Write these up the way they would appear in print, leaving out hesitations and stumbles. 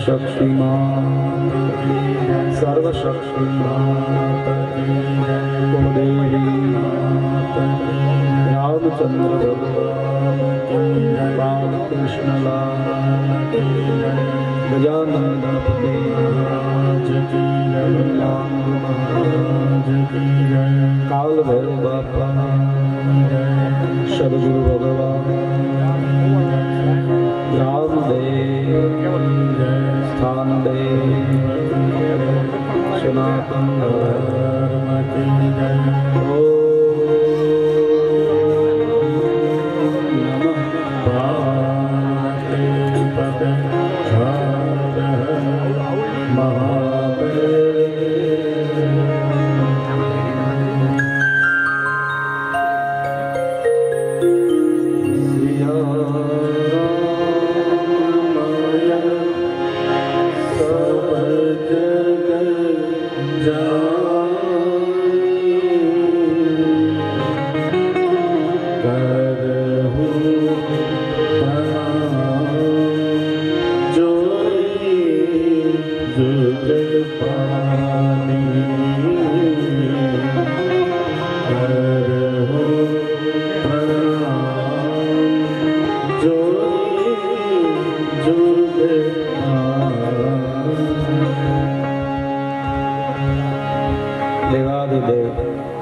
शक्तिमान सर्वशक्तिमान कुलदेवी रामचंद्र भगवान बालकृष्ण लाल गजानन गणपति काल भैरव बापा सदगुरु भगवान रामदेव स्थान देव सनातन धर्म की जय। नमः पार्वती महादेव।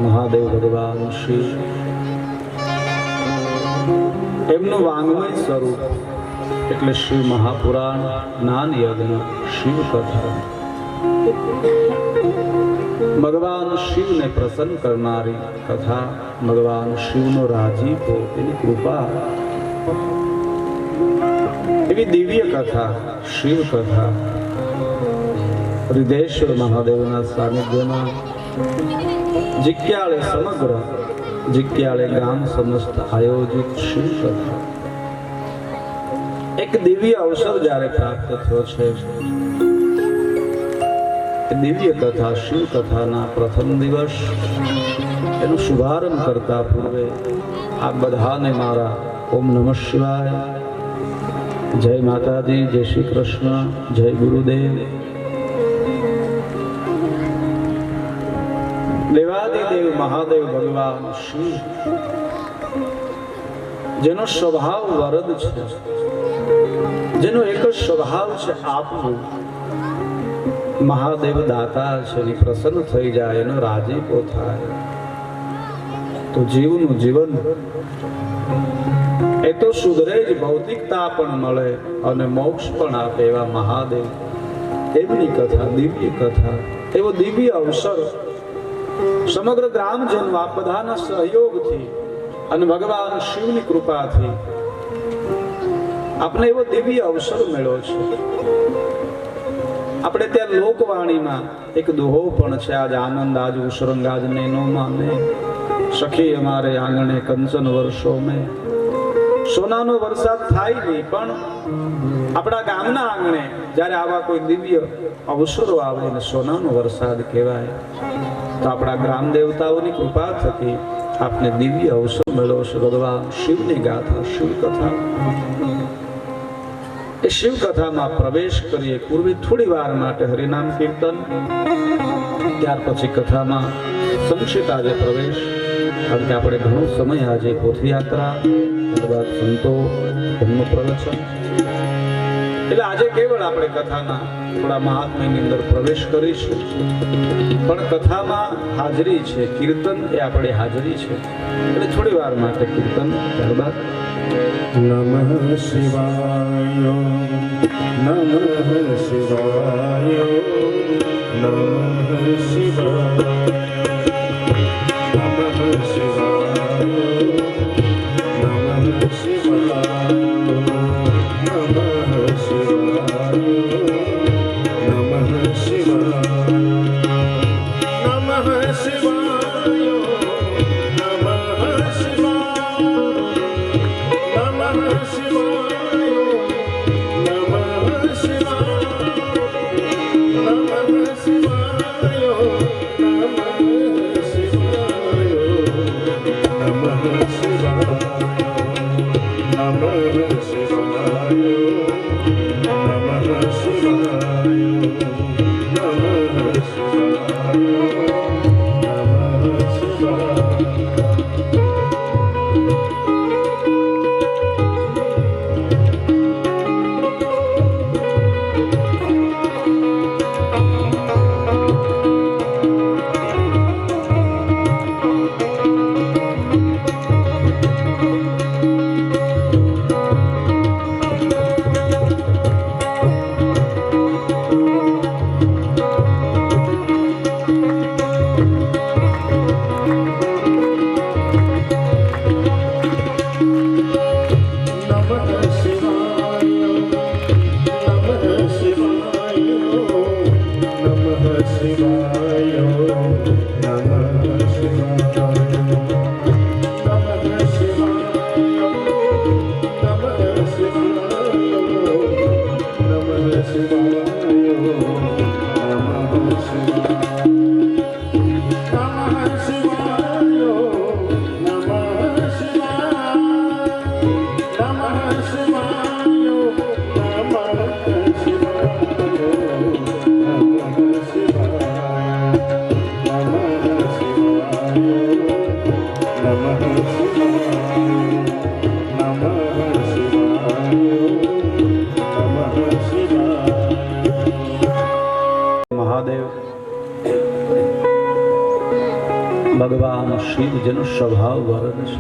મહાદેવ ભગવાન શ્રી એમનું વાંગમય સ્વરૂપ એટલે શ્રી મહાપુરાણ જ્ઞાન યજ્ઞ શિવ કથા ભગવાન શિવને પ્રસન્ન કરનારી કથા ભગવાન શિવનો રાજીપો એની કૃપા એવી દિવ્ય કથા શિવ કથા હૃદયેશ્વર મહાદેવના સાનિધ્યમાં जिक्याले समग्र जिक्याले गाम समस्त आयोजित शिव कथा एक दिव्य अवसर जारे प्राप्त थयो छे। दिव्य कथा शिव कथाना प्रथम दिवस एनो शुभारंभ करता पूर्वे आप बधाने मारा ओम नमः शिवाय, जय माताजी, जय श्री कृष्ण, जय गुरुदेव। देवादिदेव महादेव भगवान शिव जेनो स्वभाव वरद छे, जेनो एक ज स्वभाव छे आपनो महादेव दाता छे, प्रसन्न थई जाय एनो राजीपो थाय तो जीवનું जीवन ए तो सुधरे ज भौतिकता पण मळे अने मोक्ष पण आपे एवा महादेव एमनी कथा दिव्य कथा एवो दिव्य अवसर समग्र ग्रामजन आप बधाना सहयोगथी अने भगवान शिवनी कृपाथी आपने एवो दिव्य अवसर मेळ्यो छे। આપણે ત્યાં લોકવાણીમાં એક દોહો પણ છે, આજ આનંદ આજ ઉસરંગ આજ નેનો માને સખી અમારે આંગણે કંચન વર્ષો મેં સોનાનો વરસાદ થાય નહીં, પણ આપણા ગામના આંગણે જ્યારે આવા કોઈ દિવ્ય અવસરો આવે ને સોનાનો વરસાદ કહેવાય તો આપણા ગ્રામ દેવતાઓની કૃપા થકી આપને દિવ્ય અવસર મળ્યો છે। ભગવાન શિવની ગાથા શિવ કથા એ શિવ કથામાં પ્રવેશ કરીએ પૂર્વે થોડી વાર માટે હરિનામ કીર્તન, ત્યાર પછી કથામાં સંક્ષિપ્ત આજે પ્રવેશ. કારણ કે આપણે ઘણો સમય આજે પોથયાત્રા, ત્યારબાદ સંતો એમનું પ્રવચન, એટલે આજે કેવળ આપણે કથાના થોડા મહાત્મ્યની અંદર પ્રવેશ કરીશું. પણ કથામાં હાજરી છે, કીર્તન એ આપણી હાજરી છે, એટલે થોડી વાર માટે કીર્તન, ત્યારબાદ નમઃ શિવાય નમઃ શિવાય નમઃ શિવાય નમઃ શિવાય નમઃ શિવાય નમઃ શિવાય નમઃ શિવાય નમઃ શિવાય ભગવાન શિવ જેનો સ્વભાવ વરદ છે,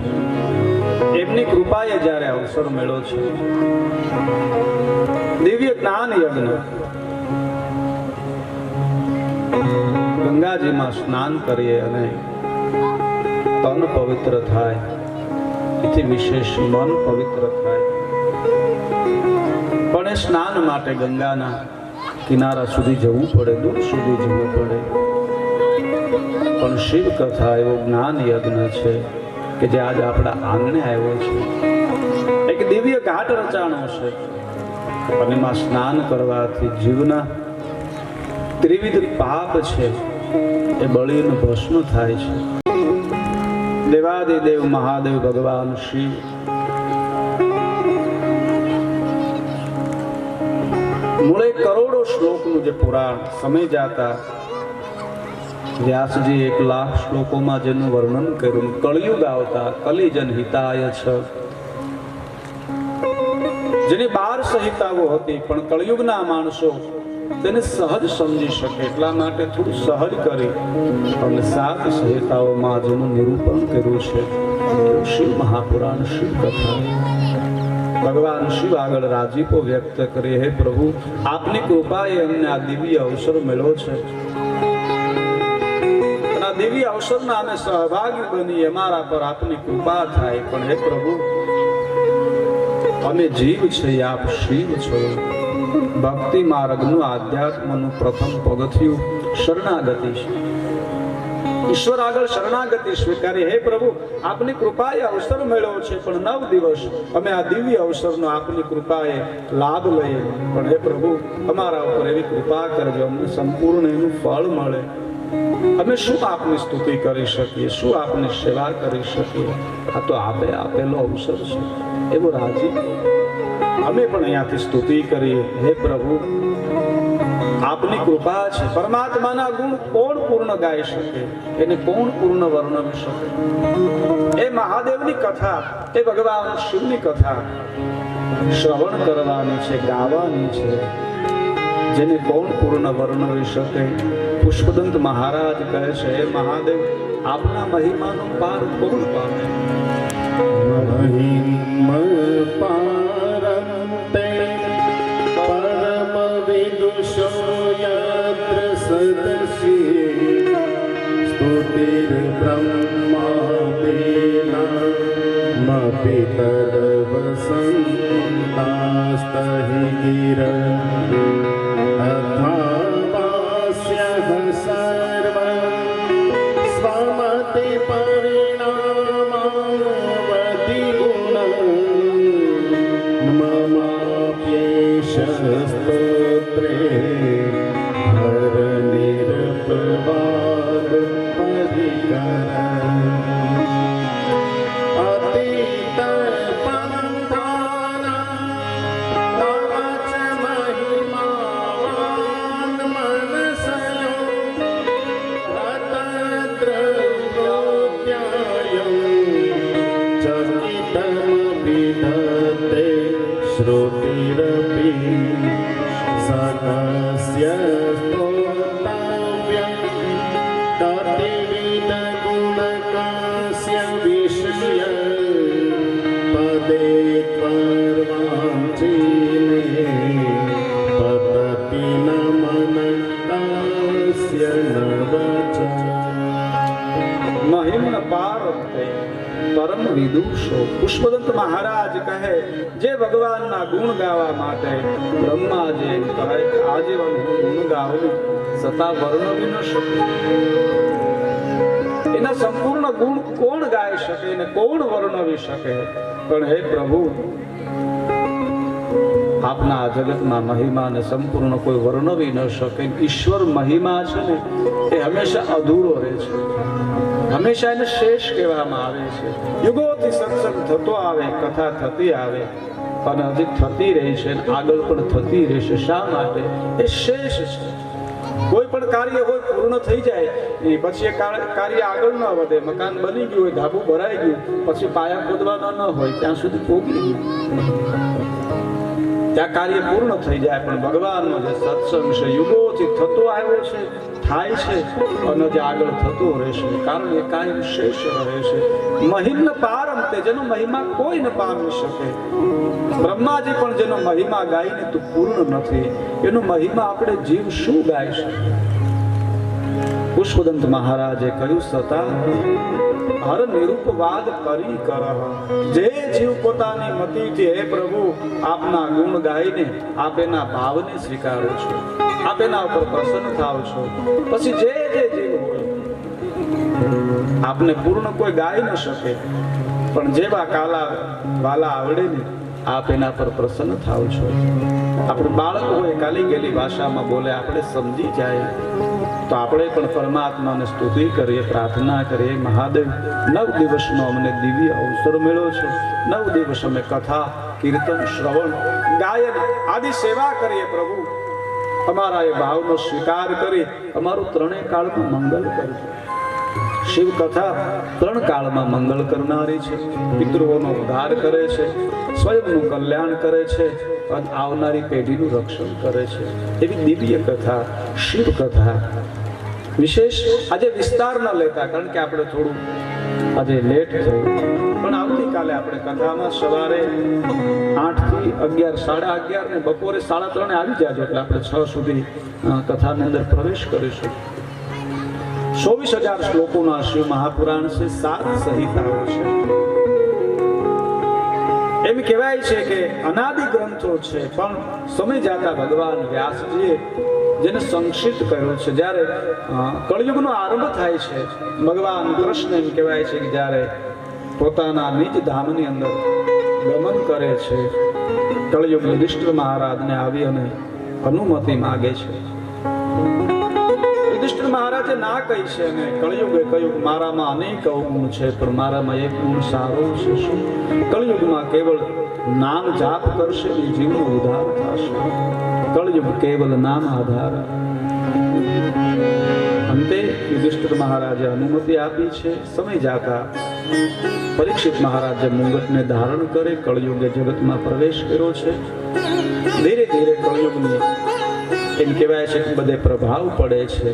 એમની કૃપાએ જ્યારે અવસર મળ્યો છે, દિવ્ય જ્ઞાન યજ્ઞ ગંગાજીમાં સ્નાન કરીએ અને તન પવિત્ર થાય, એથી વિશેષ મન પવિત્ર થાય. પણ એ સ્નાન માટે ગંગાના કિનારા સુધી જવું પડે, દૂર સુધી જવું પડે. પણ શિવ કથા એવો જ્ઞાન યજ્ઞ છે કે જે આજ આપણા આંગણે આવ્યો છે. એક દિવ્ય ઘાટ રચાણો છે અને એમાં સ્નાન કરવાથી જીવના ત્રિવિધ પાપ છે એ બળીને ભસ્મ થાય છે. દેવાદિદેવ મહાદેવ ભગવાન શિવ મૂળે કરોડો શ્લોકનું જે પુરાણ સમય જાતા વ્યાસજી 1,00,000 શ્લોકોમાં જેનું વર્ણન કર્યું, કળિયુગ આવતા કલિજન હિતાય છે, જેની 12 સંહિતાઓ હતી, પણ કળિયુગના માણસો તેને સહજ સમજી શકે એટલા માટે થોડું સહજ કરી અને 7 સંહિતાઓમાં જેનું નિરૂપણ કર્યું છે શિવ મહાપુરાણ, શિવ કથા. ભગવાન શિવ આગળ રાજીપો વ્યક્ત કરી, હે પ્રભુ, આપની કૃપાએ અમને આ દિવ્ય અવસર મળ્યો છે. દિવ્ય અવસરના અમે સહભાગી બની, અમારા પર આપની કૃપા થાય. પણ હે પ્રભુ, અમે જીવ છે, આપ શિવ છો. ભક્તિ માર્ગનું, આધ્યાત્મનું પ્રથમ પગથિયું શરણાગતિ છે. ઈશ્વર આગળ શરણાગતિ સ્વીકારી. હે પ્રભુ, આપની કૃપાએ અવસર મળ્યો છે, પણ 9 દિવસ અમે આ દિવ્ય અવસરનો આપની કૃપાએ લાભ લઈએ. પણ હે પ્રભુ, અમારા ઉપર એવી કૃપા કરજો, અમને સંપૂર્ણ એનું ફળ મળે. અમે શું આપની સ્તુતિ કરી શકીએ, શું આપની સેવા કરી શકીએ? આ તો આપે આપેલો અવસર છે. એવો રાજી અમે પણ અહીંયાથી સ્તુતિ કરીએ. હે પ્રભુ, આપની કૃપા છે. પરમાત્માના ગુણ કોણ પૂર્ણ ગાઈ શકે? એને કોણ પૂર્ણ વર્ણવી શકે? એ મહાદેવની કથા, એ ભગવાન શિવની કથા શ્રવણ કરવાની છે, ગાવાની છે, જેને કોણ પૂર્ણ વર્ણવી શકે? પુષ્પદંત મહારાજ કહે છે, હે મહાદેવ, આપના મહિમાનો પાર કોણ પામે? મહિમ પારંતે પરમ વિદુષો યત્ર સદર્શી સ્તુતિર બ્રહ્માદીના મપિતરવસંતાસ્તહિ ગિર અથાવાસ્યઃ સર્વ સ્વમતિ પરિણામાવધિ ગુણ મમાપ્યેષ સ્તોત્રે હર નિરપવાદ પરિકર અતીત પંથાના તવ ચ મહિમાવાન મનસયો રતદ્રવ્યોદ્યાયં ચકિતમ વિધતે શ્રુતિરપી સકસ્ય સ્તોતવ્યં તતિવિધ ગુણકસ્ય વિષય પદે ત્વર્વાંચીને પતતિ ન મનકસ્ય ન વચઃ. મહિમ્ન પારંતે પરમ વિદુષો. પુષ્પદંત મહારાજ કહે, જે ભગવાનના ગુણ ગાવા માટે બ્રહ્માજી કહે કે આજીવન હું ગુણ ગાવું છતાં વર્ણવી ન શકું. એના સંપૂર્ણ ગુણ કોણ ગાઈ શકે અને કોણ વર્ણવી શકે? પણ હે પ્રભુ, આપના આ જગતના મહિમાને સંપૂર્ણ કોઈ વર્ણવી ન શકે. ઈશ્વર મહિમા છે ને, એ હંમેશા અધૂરો રહે છે, હંમેશા એને શેષ કહેવામાં આવે છે. યુગોથી સત્સંગ થતો આવે, કથા થતી આવે, અને હજી થતી રહી છે, આગળ પણ થતી રહેશે. શા માટે? એ શેષ છે. કોઈ પણ કાર્ય હોય પૂર્ણ થઈ જાય એ પછી એ કાર્ય આગળ ન વધે. મકાન બની ગયું હોય, ધાબુ ભરાઈ ગયું, પછી પાયા ખોદવાના ન હોય, ત્યાં સુધી પોગી ગયું, ત્યાં કાર્ય પૂર્ણ થઈ જાય. પણ ભગવાનનો જે સત્સંગ છે યુગોથી થતો આવ્યો છે, થાય છે, અને જે આગળ થતો રહેશે, કારણ એ કાયમ શેષ રહે છે. મહિમ્ન પારંતે, જેનો મહિમા કોઈ ન પામી શકે. બ્રહ્માજી પણ જેનો મહિમા ગાઈને તું પૂર્ણ નથી, એનો મહિમા આપણે જીવ શું ગાઈ શકે? પુષ્પદંત મહારાજે કહ્યું, સતા હર નિરૂપવાદ કરી કર. જે જીવ પોતાની મતિથી હે પ્રભુ આપના ગુણ ગાઈને આપ એના ભાવને સ્વીકારો છો, આપ એના ઉપર પ્રસન્ન થાવ છો, પછી જે જીવ હોય આપને પૂર્ણ કોઈ ગાઈ ન શકે, પણ જેવા કાલા વાલા આવડે ને આપ એના પર પ્રસન્ન થાવ છો. આપણે બાળક હોય, કાલી ગયેલી ભાષામાં બોલે, આપણે સમજી જાય તો આપણે પણ પરમાત્માને સ્તુતિ કરીએ, પ્રાર્થના કરીએ, મહાદેવ 9 દિવસનો અમને દિવ્ય અવસર મળ્યો છે. 9 દિવસ અમે કથા, કીર્તન, શ્રવણ, ગાયન આદિ સેવા કરીએ. પ્રભુ અમારા એ ભાવનો સ્વીકાર કરી અમારું 3 કાળમાં મંગલ કરજો. શિવ કથા 3 કાળમાં મંગળ કરનારી છે, પિતૃઓનો ઉદ્ધાર કરે છે, સ્વયંનું કલ્યાણ કરે છે, અને આવનારી પેઢીનું રક્ષણ કરે છે. એવી દિવ્ય કથા શિવ કથા. વિશેષ આજે વિસ્તાર ન લેતા, કારણ કે આપણે થોડું આજે લેટ થયું, પણ આવતીકાલે આપણે કથામાં સવારે 8 થી 11, 11:30 ને બપોરે 3:30 આવી જાજો, એટલે આપણે 6 સુધી કથાની અંદર પ્રવેશ કરીશું. 24,000 શ્લોકોના શિવ મહાપુરાણ છે, 7 સંહિતાઓ છે. એમ કહેવાય છે કે અનાદિ ગ્રંથો છે, પણ સમય જાતા ભગવાન વ્યાસજીએ જેને સંક્ષિપ્ત કર્યો છે. જ્યારે કળયુગનો આરંભ થાય છે, ભગવાન કૃષ્ણ એમ કહેવાય છે કે જ્યારે પોતાના નિજ ધામની અંદર ગમન કરે છે, કળયુગ યુધિષ્ઠિર મહારાજને આવી અને અનુમતિ માગે છે. યુધિષ્ઠિર મહારાજે ના કહી છે અને કળિયુગે કહ્યું મારામાં અનેક અવગુણ છે પણ મારામાં એક ગુણ સારો છે. શું? કળિયુગમાં કેવળ નામ જાપ કરશે ને જીવનો ઉદ્ધાર થશે. કળિયુગ કેવલ નામ આધાર. અંતે યુધિષ્ઠિર મહારાજે અનુમતિ આપી છે. સમય જાતા પરીક્ષિત મહારાજે મુંગટને ધારણ કરે કળિયુગે જગતમાં પ્રવેશ કર્યો છે. ધીરે ધીરે કળિયુગની એમ કહેવાય છે કે બધે પ્રભાવ પડે છે.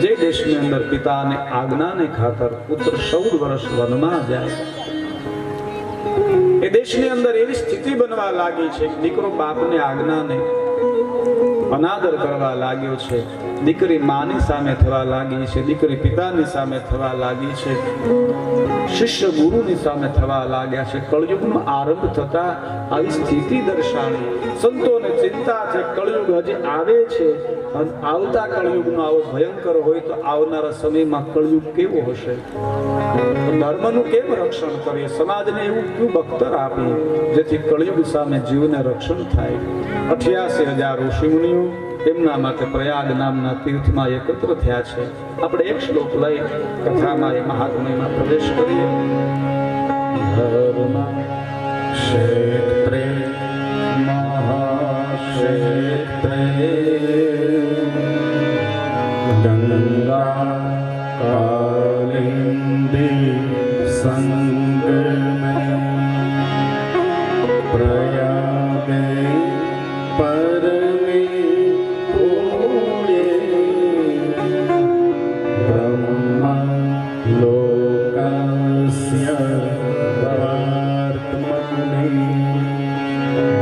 જે દેશની અંદર પિતાને આજ્ઞાને ખાતર પુત્ર 14 વર્ષ વનમાં જાય એ દેશની અંદર એવી સ્થિતિ બનવા લાગી છે કે દીકરો બાપને આજ્ઞાને અનાદર કરવા લાગ્યો છે. દીકરી માની સામે થવા લાગી છે. દીકરી પિતાની સામે થવા લાગી છે. શિષ્ય ગુરુની સામે થવા લાગ્યા છે. કળયુગનો આરંભ થતા આવી સ્થિતિ દર્શાવી. સંતોને ચિંતા છે કળયુગ હજી આવે છે અને આવતા કળયુગનો આવો ભયંકર હોય તો આવનારા સમયમાં કળયુગ કેવો હશે? ધર્મનું કેમ રક્ષણ કરીએ? સમાજને એવું ક્યું બખ્તર આપીએ જેથી કળયુગ સામે જીવને રક્ષણ થાય? 88,000 ઋષિમુનિઓ તેમના માટે પ્રયાગ નામના તીર્થમાં એકત્ર થયા છે. આપણે એક શ્લોક લઈ કથામાં એ મહાત્મ્યમાં પ્રવેશ કરીએ. ધર્મ ક્ષેત્રે મહાક્ષેત્રે ગંગા કાલિંદી સંગમે પ્રયાગે પરમે લોકસ્ય વર્તમાને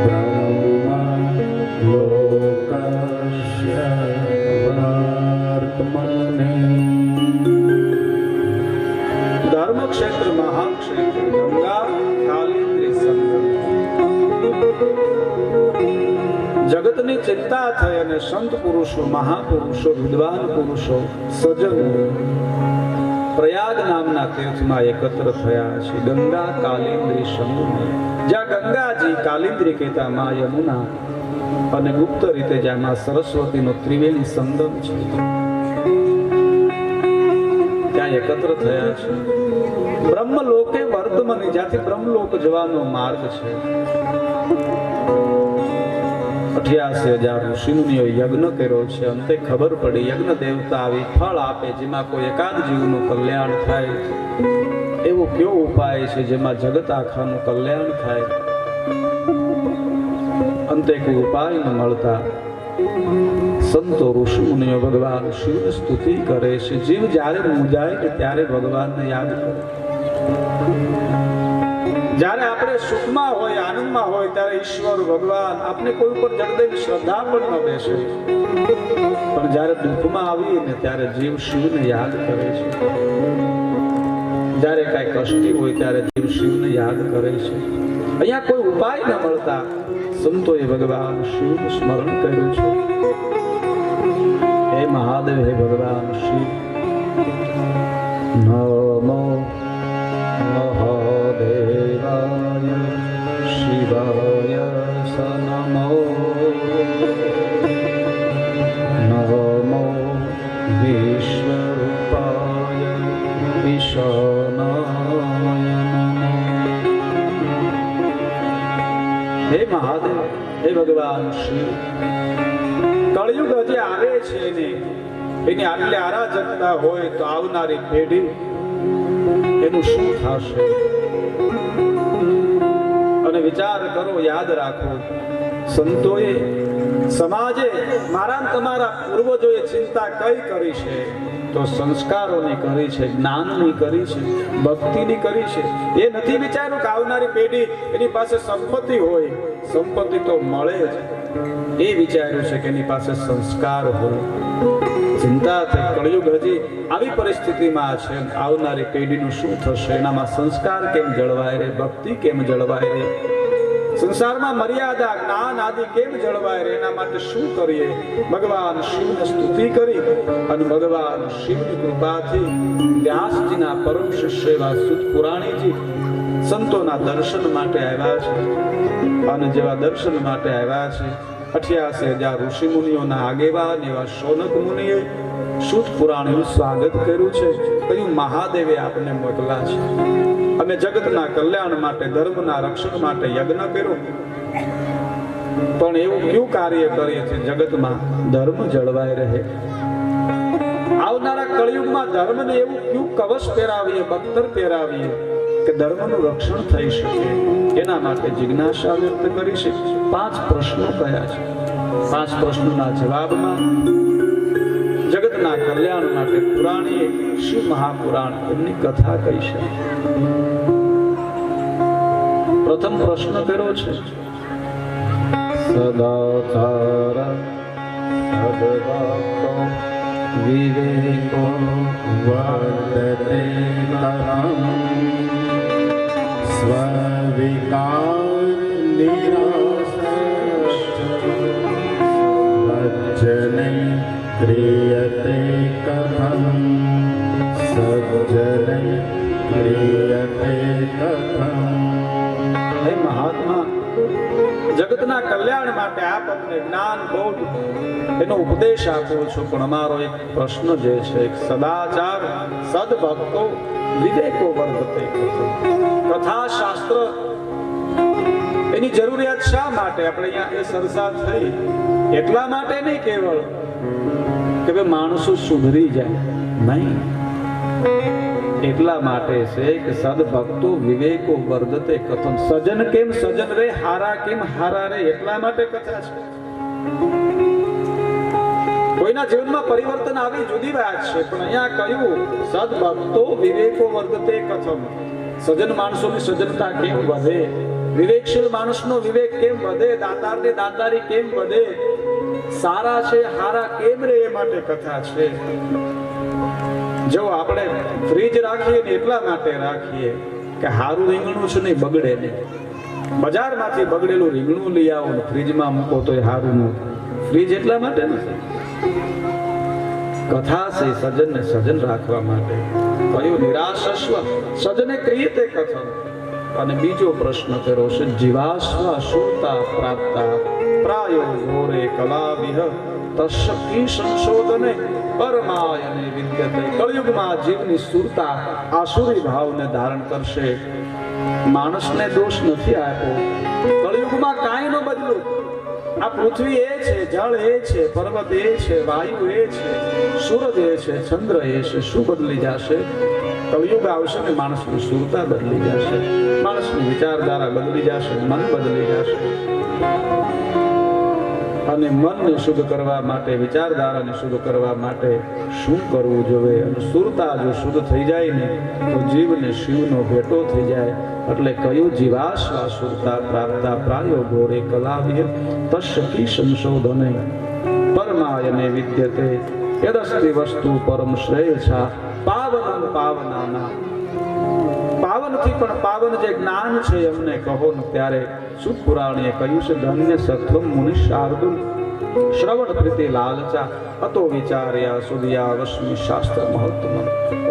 બ્રહ્મલોકસ્ય વર્તમાને. ધર્મક્ષેત્ર મહાક્ષેત્ર ગંગા કાલિંદી સંગમ. જગતની ચિંતા થઈ અને સંત પુરુષો મહાપુરુષો વિદ્વાન પુરુષો સજ્જનો પ્રયાગ નામના તીર્થમાં એકત્ર થયા છે. ગંગા કાલિંદી સંગમ, જ્યાં ગંગાજી કાલિંદ્રી કહેતા માં યમુના અને ગુપ્ત રીતે જ્યાં માં સરસ્વતીનો ત્રિવેણી સંગમ છે ત્યાં એકત્ર થયા છે. બ્રહ્મલોકે વર્તમાની, જ્યાંથી બ્રહ્મલોક જવાનો માર્ગ છે. 88,000 ઋષિમુનિઓ યજ્ઞ કર્યો છે. અંતે ખબર પડી યજ્ઞ દેવતા આવી ફળ આપે જેમાં કોઈ એકાદ જીવનું કલ્યાણ થાય. એવો કયો ઉપાય છે જેમાં જગત આખાનું કલ્યાણ થાય? અંતે કોઈ ઉપાય ન મળતા સંતો ઋષિમુનિઓ ભગવાન શિવની સ્તુતિ કરે છે. જીવ જ્યારે મૂંઝાય કે ત્યારે ભગવાનને યાદ કરે. જ્યારે આપણે સુખમાં હોય આનંદમાં હોય ત્યારે ઈશ્વર ભગવાન આપણે કોઈ ઉપર જગદેવી શ્રદ્ધા પણ ન બેસે, પણ જ્યારે દુઃખમાં આવીએ ને ત્યારે જીવ શિવને યાદ કરે છે. જ્યારે કાંઈ કષ્ટી હોય ત્યારે જીવ શિવને યાદ કરે છે. અહીંયા કોઈ ઉપાય ન મળતા સંતોએ ભગવાન શિવનું સ્મરણ કર્યું છે. હે મહાદેવ, હે ભગવાન શિવ, નમો મહાદેવાય શિવાય નમો, નમો વિશ્વરૂપાય વિષ્ણુનાય. હે મહાદેવ, હે ભગવાન શિવ, કળયુગ હજી આવે છે ને એની આટલી અરાજકતા હોય તો આવનારી પેઢી એનું શું થશે? અને વિચાર કરો, યાદ રાખો, સંતોએ, સમાજે, મારા તમારા પૂર્વજોએ ચિંતા કઈ કરી છે? તો સંસ્કારોની કરી છે, જ્ઞાનની કરી છે, ભક્તિની કરી છે. એ નથી વિચાર્યું કે આવનારી પેઢી એની પાસે સંપત્તિ હોય, સંપત્તિ તો મળે જ. એ વિચાર્યું છે કે એની પાસે સંસ્કાર હોય. ચિંતા થઈ, કળયુગ હજી આવી પરિસ્થિતિમાં છે, આવનારી પેઢીનું શું થશે? એનામાં સંસ્કાર કેમ જળવાય રહે, ભક્તિ કેમ જળવાય રહે, સંસારમાં મર્યાદા જ્ઞાન આદિ કેમ જળવાય રહે? એના માટે શું કરીએ? ભગવાન શિવની સ્તુતિ કરી અને ભગવાન શિવની કૃપાથી વ્યાસજીના પરમ શિષ્ય એવા સુત પુરાણીજી સંતોના દર્શન માટે આવ્યા છે. અને જેવા દર્શન માટે આવ્યા છે, 88,000 ઋષિ મુનિઓના આગેવાન એવા શૌનક મુનિએ શુદ્ધ પુરાણનું સ્વાગત કર્યું છે, કયું મહાદેવે આપણને મોકલા છે. અમે જગતના કલ્યાણ માટે, ધર્મના રક્ષણ માટે યજ્ઞ કર્યો, પણ એવું કયું કાર્ય કરીએ છીએ જગતમાં ધર્મ જળવાઈ રહે? આવનારા કળિયુગમાં ધર્મને એવું કયું કવચ પહેરાવીએ, બખ્તર પહેરાવીએ કે ધર્મનું રક્ષણ થઈ શકે? એના માટે જિજ્ઞાસા વ્યક્ત કરી છે. 5 પ્રશ્નો કયા છે? 5 પ્રશ્નોના જવાબમાં જગતના કલ્યાણ માટે પુરાણીએ શિવ મહાપુરાણ એમની કથા કહી છે. પ્રથમ પ્રશ્ન કર્યો છે, સદાચાર સદભક્તો વિવેકો વર્તતે તરમ સ્વવિકાર નિરાસજ્જને ક્રિયતે કથમ સજ્જને ક્રિયતે કથમ. હે મહાત્મા, જગતના કલ્યાણ માટે આપ અમને જ્ઞાન બોધ એનો ઉપદેશ આપો છો, પણ અમારો એક પ્રશ્ન જે છે, સદાચાર સદભક્તો વિવેકો વર્તતે કથા શાસ્ત્ર એની જરૂરિયાત શા માટે? આપણે અહીંયા એ સરસા થઈ એટલા માટે નહીં કેવળ કે ભાઈ માણસો સુધરી જાય, નહીં, એટલા માટે છે કે સદભક્તો વિવેકો વર્ધતે કથમ, સજન કેમ સજન રે, હારા કેમ હારા રે, એટલા માટે કથા છે. કોઈના જીવનમાં પરિવર્તન આવી જુદી વાત છે, પણ અહીંયા કહ્યું સદભક્તો વિવેકો વર્ધતે કથમ. સજન માણસોની સજનતા કેમ વધે, વિવેકશીલ માણસનો વિવેક કેમ વધે, દાતારની દાતારી કેમ વધે, સારા છે હારા કેમ રે, એ માટે કથા છે. જો આપણે ફ્રીજ રાખીએ ને એટલા માટે રાખીએ કે હારું રીંગણું છે નહીં, બગડે નહીં. બજારમાંથી બગડેલું રીંગણું લઈ આવો ને ફ્રીજમાં મૂકો તો હારું નું. ફ્રીજ એટલા માટે નથી. કથા છે સજનને સજન રાખવા માટે. કયું નિરાશસ્વ સજને ક્રિયતે કથમ. અને બીજો પ્રશ્ન કર્યો છે, જીવાસ્વ શુતા પ્રાપ્તા પ્રાયો ઘોરે કલાવિહ તસ્ય સંશોધને પરમાયને વિદ્યતે. કળિયુગમાં જીવની સુરતા આસુરી ભાવને ધારણ કરશે. માણસને દોષ નથી આપ્યો, કળિયુગમાં કાંઈ ન બદલું. આ પૃથ્વી એ છે, જળ એ છે, પર્વત એ છે, વાયુ એ છે, સૂરજ એ છે, ચંદ્ર એ છે. શું બદલી જશે? કળિયુગ આવશે ને માણસની સુરતા બદલી જશે, માણસની વિચારધારા બદલી જશે, મન બદલી જશે. અને મનને શુદ્ધ કરવા માટે, વિચારધારાને શુદ્ધ કરવા માટે શું કરવું જોઈએ? અને સુરતા જો શુદ્ધ થઈ જાય ને તો જીવને શિવનો ભેટો થઈ જાય. એટલે કયું જીવાશ્વા સુરતા પ્રાપ્તા પ્રાયો ઘોરે કલાવિહ તસ્ય સંશોધને પરમાયને વિદ્યતે યદસ્તિ વસ્તુ પરમ શ્રેયછા પાવનં પાવનાના. પાવનથી પણ પાવન જે જ્ઞાન છે એમને કહો ને. ત્યારે શુદ્ધ પુરાણીએ કહ્યું છે, ધન્ય સત્વમ મુનિ શાર્દુલ શ્રવણ પ્રીતિ લાલચા અતો વિચાર્યા સુદિયા વસ્મી શાસ્ત્ર મહત્તમ.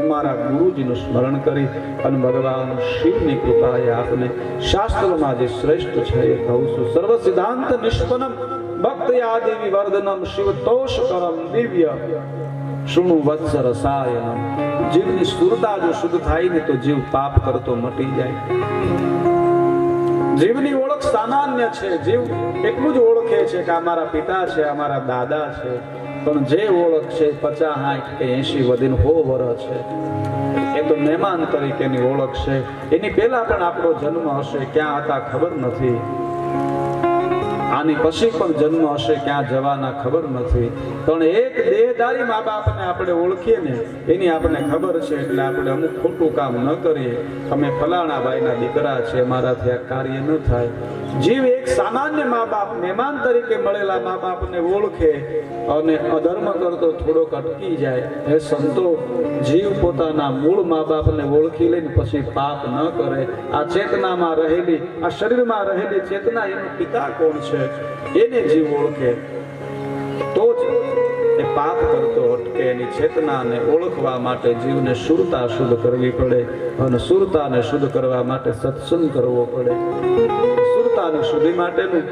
મારા ગુરુજીનું સ્મરણ કરી અને ભગવાન શિવની કૃપાએ આપને શાસ્ત્રમાં જે શ્રેષ્ઠ છે એ કહું છું. સર્વ સિદ્ધાંત નિષ્પન્નમ ભક્તિ આદિ વિવર્ધનમ શિવ તોષ કરમ દિવ્ય શુણુ વત્સ રસાયનમ. જીવની સુરતા જો શુદ્ધ થાય ને તો જીવ પાપ કરતો મટી જાય. જીવની ઓળખ સામાન્ય છે, જીવ એટલું જ ઓળખે છે કે અમારા પિતા છે, અમારા દાદા છે, પણ જે ઓળખ છે 50, 60 કે 80 વધીને 100 વર્ષ છે એ તો મહેમાન તરીકેની ઓળખ છે. એની પહેલા પણ આપણો જન્મ હશે, ક્યાં હતા ખબર નથી. આની પછી પણ જન્મ હશે, ક્યાં જવાના ખબર નથી. પણ એક દેહધારી મા બાપને આપણે ઓળખીએ ને એની આપણને ખબર છે, એટલે આપણે અમુક ખોટું કામ ન કરીએ. અમે ફલાણા ભાઈના દીકરા છે, મારાથી આ કાર્ય ન થાય. જીવ એક સામાન્ય મા બાપ, મહેમાન તરીકે મળેલા મા બાપને ઓળખે અને અધર્મ કરતો થોડોક અટકી જાય. હે સંતો, જીવ પોતાના મૂળ મા બાપને ઓળખી લઈને પછી પાપ ન કરે. આ ચેતનામાં રહેલી, આ શરીરમાં રહેલી ચેતના, એનો પિતા કોણ છે એને જીવ ઓળખે તો જ એ પાપ કરતો અટકે. એની ચેતનાને ઓળખવા માટે જીવને સુરતા શુદ્ધ કરવી પડે, અને સુરતાને શુદ્ધ કરવા માટે સત્સંગ કરવો પડે. સુરતાની શુદ્ધિ માટેનું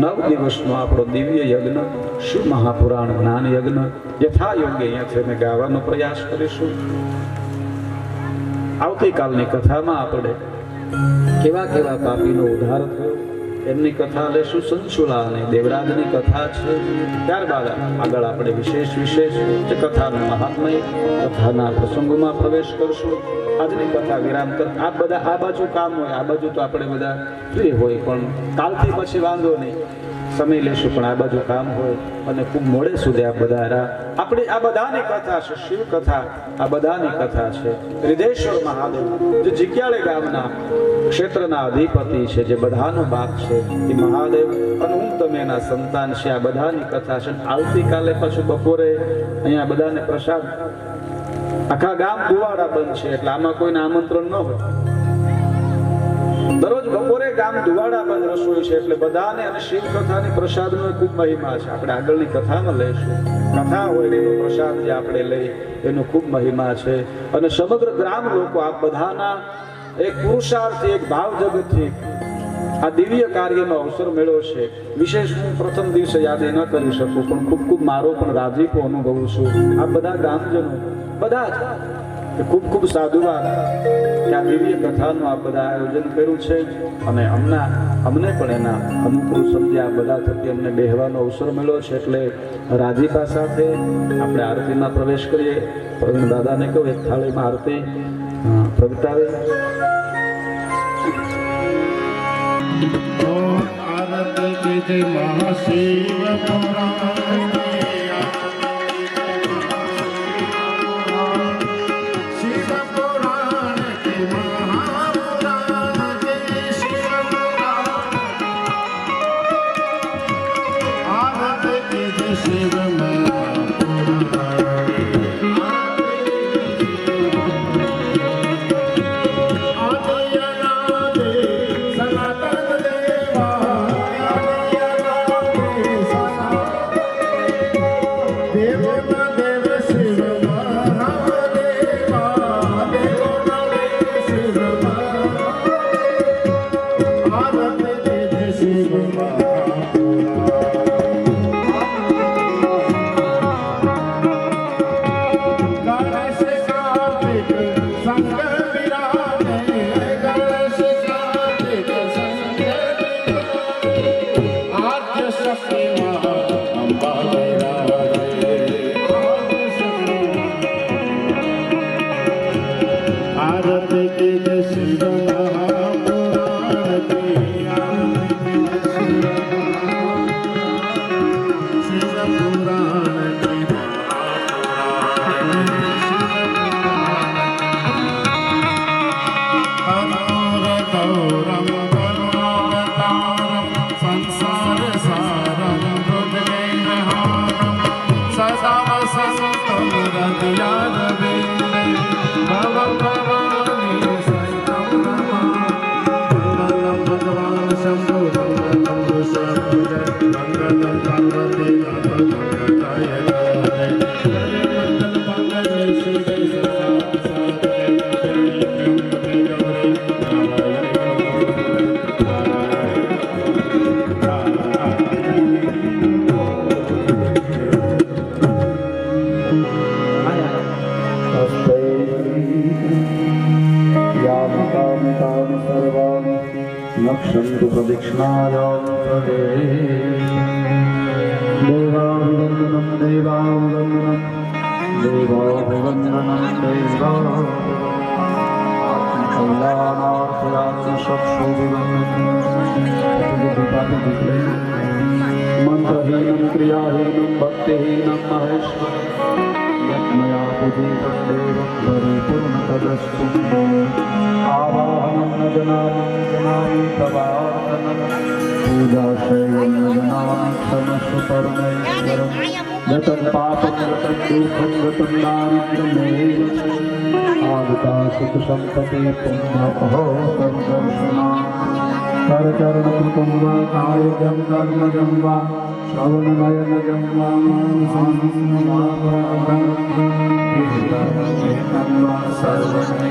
9 દિવસનો આપણો દિવ્ય યજ્ઞ શિવ મહાપુરાણ જ્ઞાન યજ્ઞ યથા યોગ્ય અહીંયાથી અમે ગાવાનો પ્રયાસ કરીશું. આવતીકાલની કથામાં આપણે કેવા કેવા પાપીનો ઉદ્ધાર થયો એમની કથા લેશું. સંશુલા અને દેવરાજની કથા છે. ત્યારબાદ આગળ આપણે વિશેષ જે કથાનું મહાત્મય કથાના પ્રસંગોમાં પ્રવેશ કરશું. આજની કથા વિરામ કર આ બાજુ કામ હોય, આ બાજુ તો આપણે બધા ફ્રી હોય, પણ કાલથી પછી વાંધો નહીં, સમય લેશું, પણ આ બાજુ કામ હોય અને ખૂબ મોડે સુધી આ બધા આપણી આ બધાની કથા છે. શિવ કથા આ બધાની કથા છે. રિધેશ્વર મહાદેવ જે જિગ્યાળે ગામના ક્ષેત્રના અધિપતિ છે, જે બધાનો બાપ છે, એ મહાદેવ અને હું તમે એના સંતાન છે. આ બધાની કથા છે. આવતીકાલે પાછું બપોરે અહીંયા બધાને પ્રસાદ, આખા ગામ દુવાડા બંધ છે એટલે આમાં કોઈને આમંત્રણ ન હોય. દરરોજ બપોરે ગામ દુવાડા બંધ રસોઈ છે એટલે બધાને, અને શિવ કથાની પ્રસાદનો ખૂબ મહિમા છે. આપણે આગળની કથામાં લઈશું. કથા હોય એનો પ્રસાદ જે આપણે લઈ એનો ખૂબ મહિમા છે. અને સમગ્ર ગ્રામ લોકો આ બધાના એક પુરુષાર્થથી, એક ભાવ જગતથી આ દિવ્ય કાર્યનો અવસર મળ્યો છે. વિશેષ હું પ્રથમ દિવસે યાદ ન કરી શકું, પણ ખૂબ મારો પણ રાજીપો અનુભવું છું. આ બધા ગામજનો બધા જ ખૂબ સાધુવાદ કે આ દિવ્ય કથાનું આ બધા આયોજન કર્યું છે. અને અમને પણ એના અનુકૂળ સમજી આ બધા થકી અમને બેહવાનો અવસર મળ્યો છે. એટલે રાજીપા સાથે આપણે આરતીમાં પ્રવેશ કરીએ. પ્રવીણ દાદાને કહું એક થાળીમાં આરતી પ્રગટાવે. આરતી કીજે મહાશિવ પુરાણ नक्षन्तु प्रदक्षिणायां देवाभिवन्दनं देवाभिवन्दनं देवाभिवन्दनं मंत्रहीनं क्रियाहीनं भक्तिहीनं महेश्वर यत्मया पूजितं देवं परिपूर्णतदस्तु आवाहनं न जनामि तवार्चनं पूजाशयं न जनामि क्षमस्व परमेश्वरं गतं पापं गतं दुःखं गतं दारिद्र्यमेव आगता सुखसम्पत्ति पुण्यमहो सर्वदर्शना करचरणकृतं वा कायजं कर्मजं वा श्रवणनयनजं वा मानसं वा सर्वं